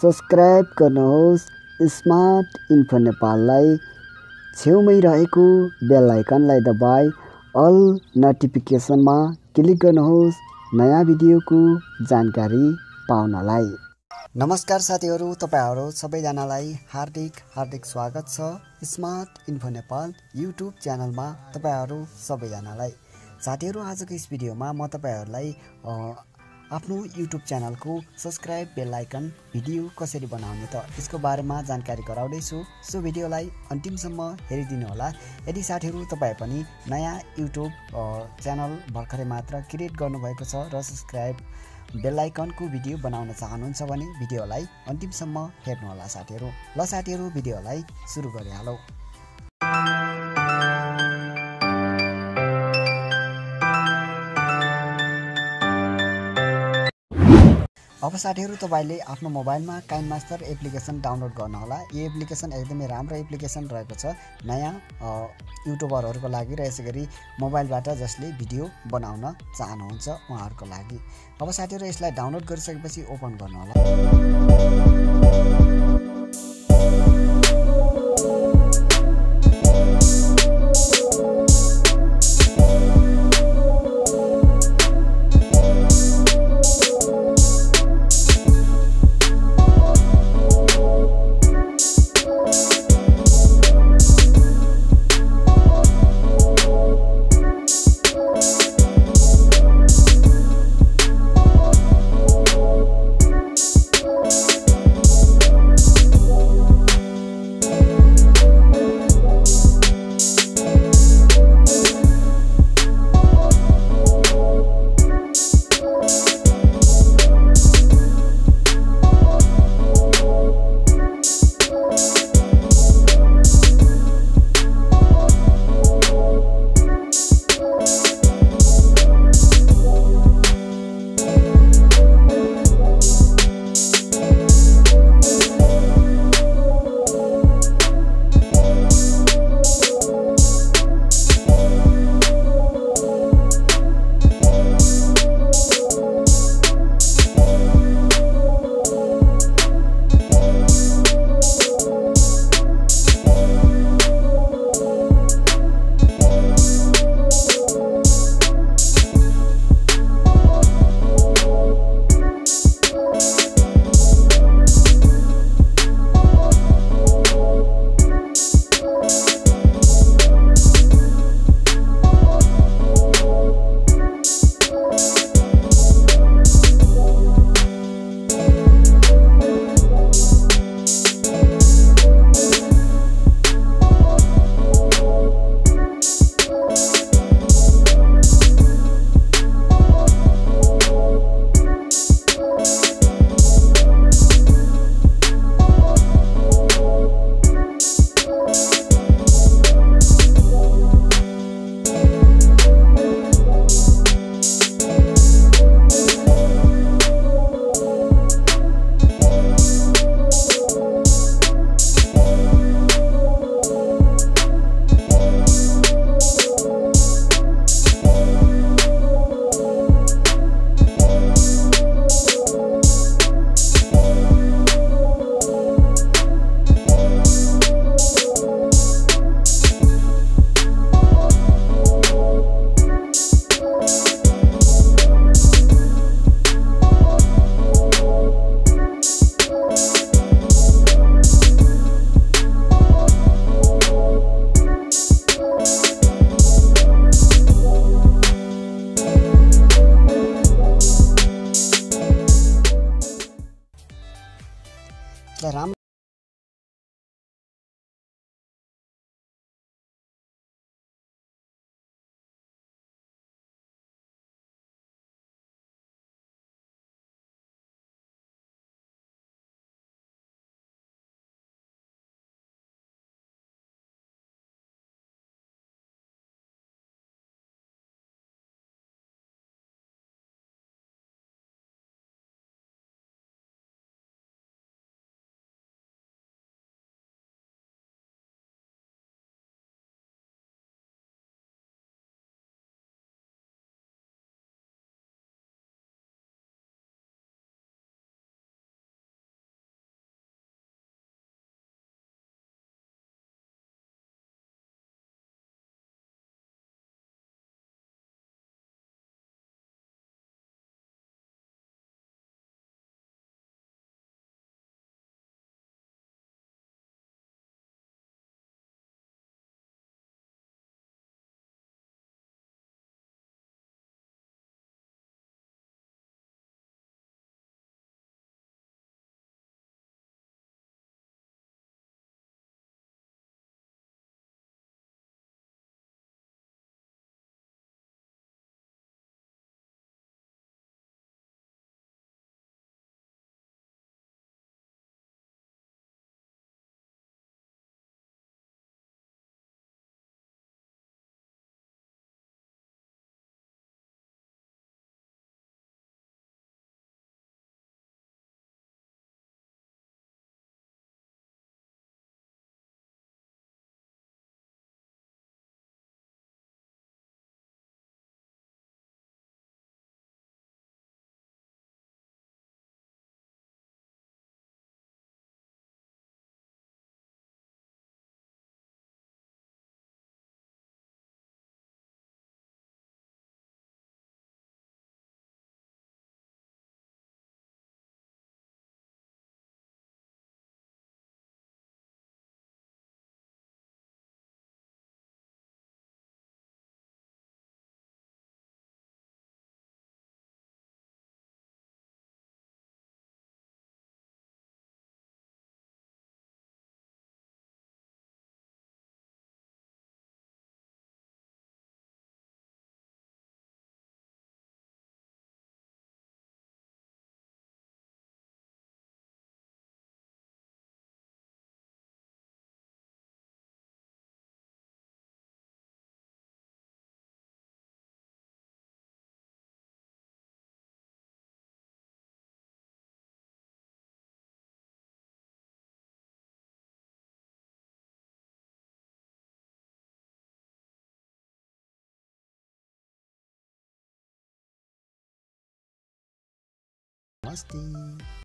Subscribe गर्नुहोस्। Smart info नेपाललाई छेउमै रहेको बेल आइकनलाई दबाई अल नोटिफिकेसनमा क्लिक गर्नुहोस् नयाँ भिडियोको जानकारी पाउनलाई। नमस्कार साथीहरू, तपाईहरु सबैजनालाई हार्दिक स्वागत छ स्मार्ट इन्फो नेपाल युट्युब च्यानलमा। तपाईहरु सबैजनालाई साथीहरू, आजको यस भिडियोमा म तपाईहरुलाई आफ्नो युट्युब च्यानलको सब्स्क्राइब बेल आइकन भिडियो कसरी बनाउने त यसको बारेमा जानकारी गराउँदै छु। सो भिडियोलाई अन्तिमसम्म हेरिदिनु होला। यदि साथीहरू तपाईं पनि नयाँ युट्युब च्यानल भर्खरै मात्र क्रिएट गर्नुभएको छ र सब्स्क्राइब बेल आइकनको भिडियो बनाउन चाहनुहुन्छ भने भिडियोलाई अन्तिमसम्म हेर्नु होला साथीहरू। ल साथीहरू, भिडियोलाई सुरु गरिहालौं। अब साथीहरू, तपाईले आफ्नो मोबाइलमा काइनमास्टर एप्लिकेसन डाउनलोड गर्न होला। यो एप्लिकेसन एकदमै राम्रो एप्लिकेसन रहेको छ नयाँ युट्युबरहरूको लागि र यसैगरी मोबाइलबाट जसले भिडियो बनाउन चाहनुहुन्छ उहाँहरूको लागि। अब साथीहरू, यसलाई डाउनलोड गरिसकेपछि ओपन गर्नु होला। राम्रो नमस्ते।